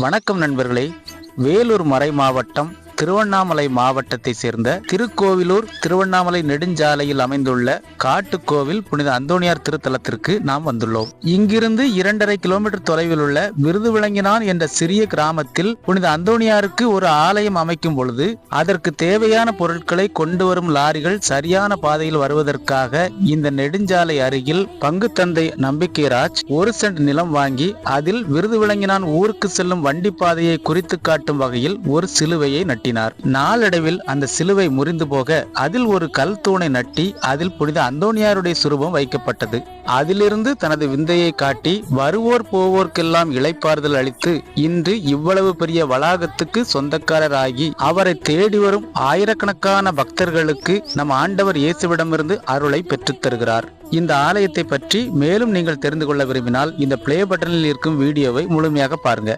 வணக்கம் நண்பர்களே. வேலூர் மறை மாவட்டம் திருவண்ணாமலை மாவட்டத்தை சேர்ந்த திருக்கோவிலூர் திருவண்ணாமலை நெடுஞ்சாலையில் அமைந்துள்ள காட்டுக்கோவில் புனித அந்தோணியார் திருத்தலத்திற்கு நாம் வந்துள்ளோம். இங்கிருந்து 2.5 கிலோமீட்டர் தொலைவில் உள்ள விருதுவிளங்கினான் என்ற சிறிய கிராமத்தில் புனித அந்தோணியாருக்கு ஒரு ஆலயம் அமைக்கும் பொழுது அதற்கு தேவையான பொருட்களை கொண்டு வரும் லாரிகள் சரியான பாதையில் வருவதற்காக இந்த நெடுஞ்சாலை அருகில் பங்கு தந்தை நம்பிக்கைராஜ் 1 சென்ட் நிலம் வாங்கி அதில் விருதுவிளங்கினான் ஊருக்கு செல்லும் வண்டி பாதையை குறித்து காட்டும் வகையில் ஒரு சிலுவையை நட்டினார். நாளடைவில் அந்த சிலுவை முறிந்து போக அதில் ஒரு கல் தூணை நட்டி அதில் புனித அந்தோணியாருடைய சுரூபம் வைக்கப்பட்டது. அதிலிருந்து தனது விந்தையை காட்டி வருவோர் போவோர்க்கெல்லாம் இளைப்பாறுதல் அளித்து இன்று இவ்வளவு பெரிய வளாகத்துக்கு சொந்தக்காரராகி அவரை தேடி வரும் ஆயிரக்கணக்கான பக்தர்களுக்கு நம் ஆண்டவர் இயேசுவிடமிருந்து அருளை பெற்றுத் தருகிறார். இந்த ஆலயத்தை பற்றி மேலும் நீங்கள் தெரிந்து கொள்ள விரும்பினால் இந்த பிளே பட்டனில் இருக்கும் வீடியோவை முழுமையாக பாருங்க.